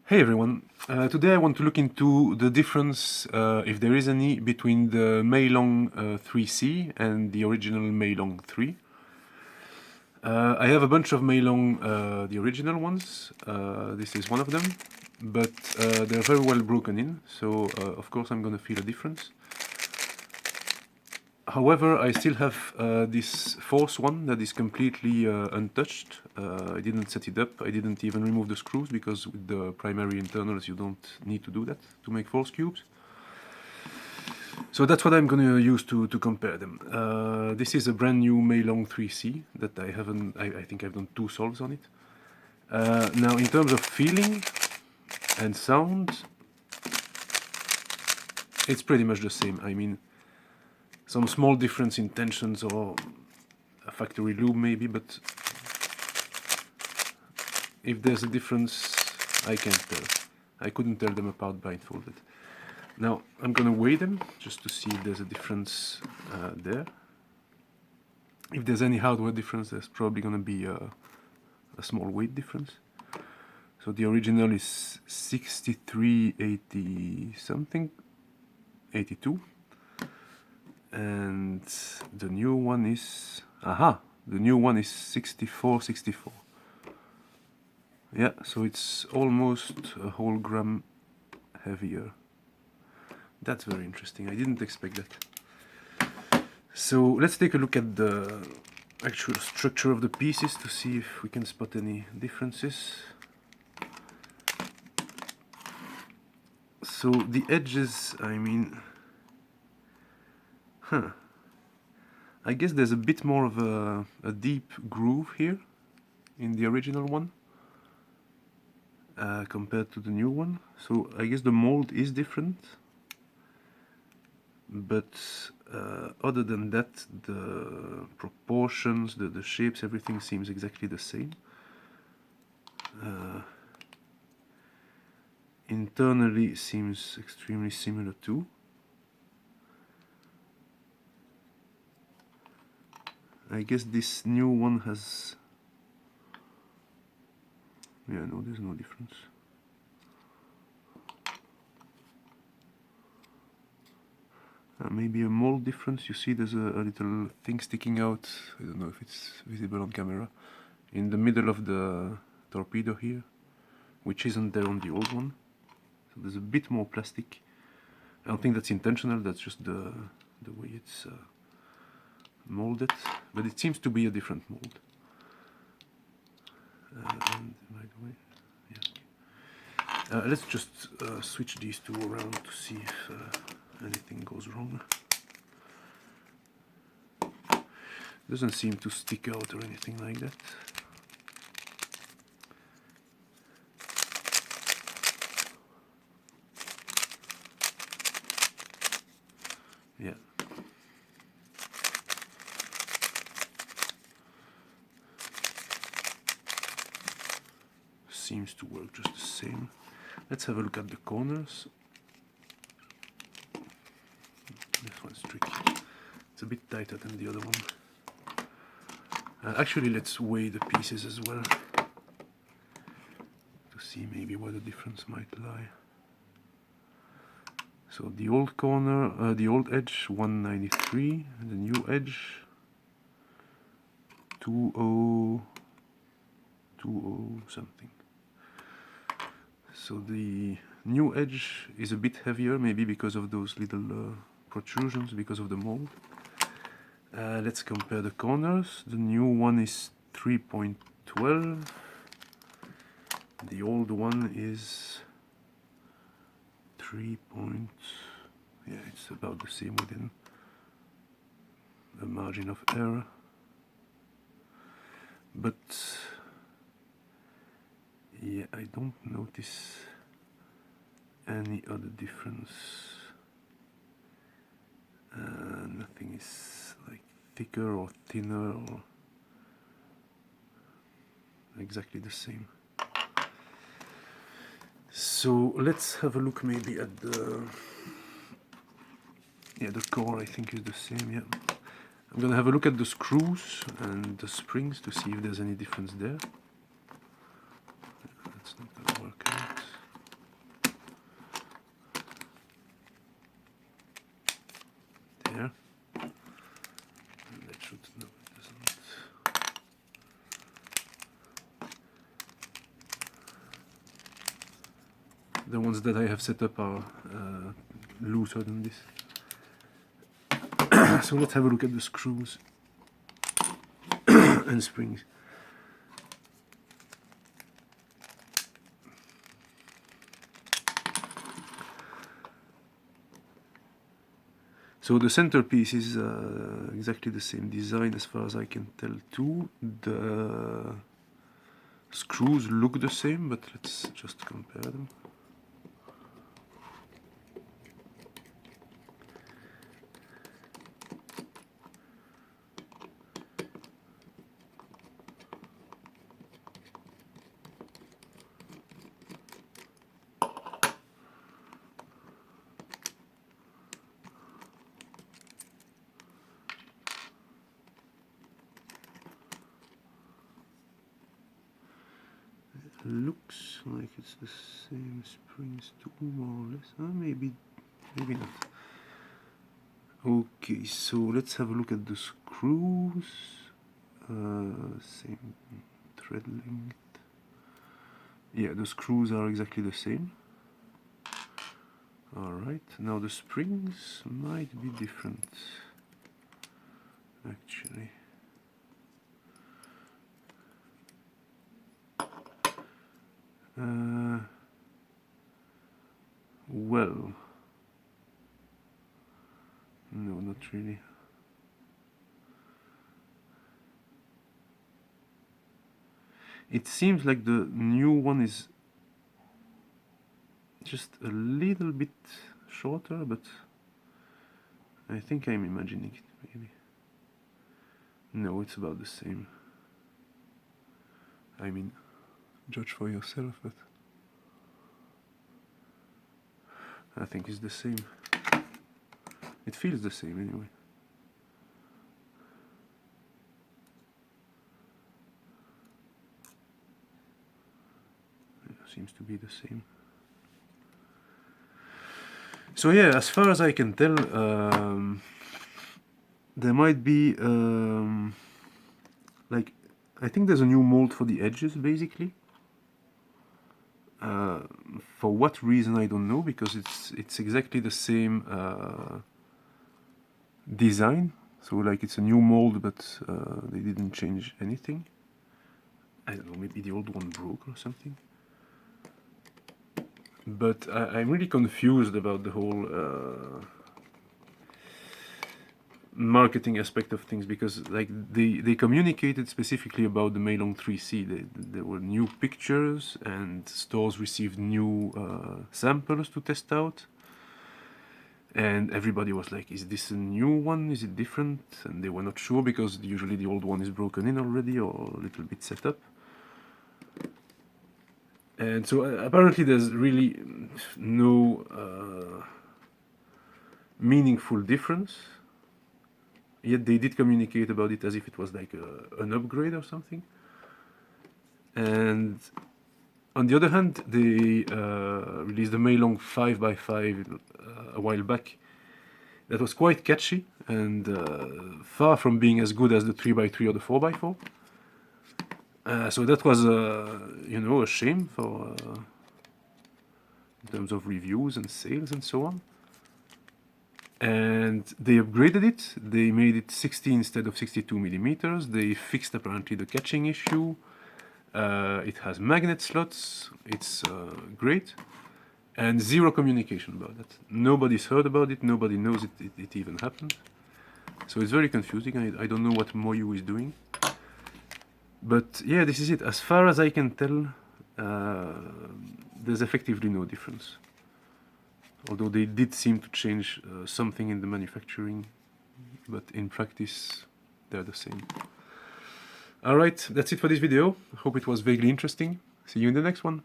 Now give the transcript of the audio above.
Hey everyone, today I want to look into the difference, if there is any, between the Meilong 3C and the original Meilong 3. I have a bunch of Meilong, the original ones. This is one of them, but they're very well broken in, so of course I'm going to feel a difference. However, I still have this fourth one that is completely untouched. I didn't set it up, I didn't even remove the screws, because with the primary internals you don't need to do that to make force cubes. So that's what I'm going to use to compare them. This is a brand new Meilong 3C that I haven't, I think I've done 2 solves on it. Now in terms of feeling and sound, it's pretty much the same. I mean, some small difference in tensions or a factory lube maybe, but if there's a difference, I can't tell. I couldn't tell them apart blindfolded. Now I'm gonna weigh them just to see if there's a difference there. If there's any hardware difference, there's probably gonna be a small weight difference. So the original is 6380 something, 82. And the new one is, the new one is 6464. Yeah, so it's almost a whole gram heavier. That's very interesting, I didn't expect that. So let's take a look at the actual structure of the pieces to see if we can spot any differences. So the edges, I mean, I guess there's a bit more of a deep groove here in the original one compared to the new one. So I guess the mold is different, but other than that, the proportions, the shapes, everything seems exactly the same. Internally seems extremely similar too. I guess this new one has... yeah, no, there's no difference. Maybe a mold difference. You see there's a little thing sticking out, I don't know if it's visible on camera, in the middle of the torpedo here, which isn't there on the old one. So there's a bit more plastic. I don't think that's intentional, that's just the way it's molded, but it seems to be a different mold. And by the way, yeah, okay. Let's just switch these two around to see if anything goes wrong. Doesn't seem to stick out or anything like that. Yeah. Seems to work just the same. Let's have a look at the corners. This one's tricky. It's a bit tighter than the other one. Actually, let's weigh the pieces as well to see maybe where the difference might lie. So the old corner, the old edge 193, and the new edge 2020 something. So the new edge is a bit heavier, maybe because of those little protrusions, because of the mold. Let's compare the corners. The new one is 3.12. The old one is 3. Yeah, it's about the same within a margin of error. But yeah, I don't notice any other difference. Nothing is like thicker or thinner or exactly the same. So let's have a look maybe at the... yeah, the core I think is the same, yeah. I'm gonna have a look at the screws and the springs to see if there's any difference there. That's not gonna work out. the ones that I have set up are looser than this. So let's have a look at the screws and springs. So the centerpiece is exactly the same design as far as I can tell too. The screws look the same, but let's just compare them. Looks like it's the same springs too, more or less. Maybe not. Okay, so let's have a look at the screws. Same thread length. Yeah, the screws are exactly the same. Alright, now the springs might be different, actually. Well, no, not really. It seems like the new one is just a little bit shorter, but I think I'm imagining it, maybe. No, it's about the same. I mean, judge for yourself, but I think it's the same. It feels the same anyway. It seems to be the same. So yeah, as far as I can tell, there might be like, I think there's a new mold for the edges, basically. For what reason I don't know, because it's exactly the same design. So like it's a new mold, but they didn't change anything. I don't know, maybe the old one broke or something. But I'm really confused about the whole marketing aspect of things, because like they communicated specifically about the Meilong 3C. There were new pictures and stores received new samples to test out. And everybody was like, is this a new one? Is it different? And they were not sure, because usually the old one is broken in already or a little bit set up. And so apparently there's really no meaningful difference. Yet they did communicate about it as if it was like an upgrade or something. And on the other hand, they released the Meilong 5x5 a while back. That was quite catchy and far from being as good as the 3x3 or the 4x4. So that was, you know, a shame for in terms of reviews and sales and so on. And they upgraded it. They made it 60 instead of 62 millimeters. They fixed apparently the catching issue. It has magnet slots. It's great. And zero communication about that. Nobody's heard about it. Nobody knows it even happened. So it's very confusing. I don't know what Moyu is doing. But yeah, this is it. As far as I can tell, there's effectively no difference. Although they did seem to change something in the manufacturing, but in practice, they're the same. Alright, that's it for this video. I hope it was vaguely interesting. See you in the next one.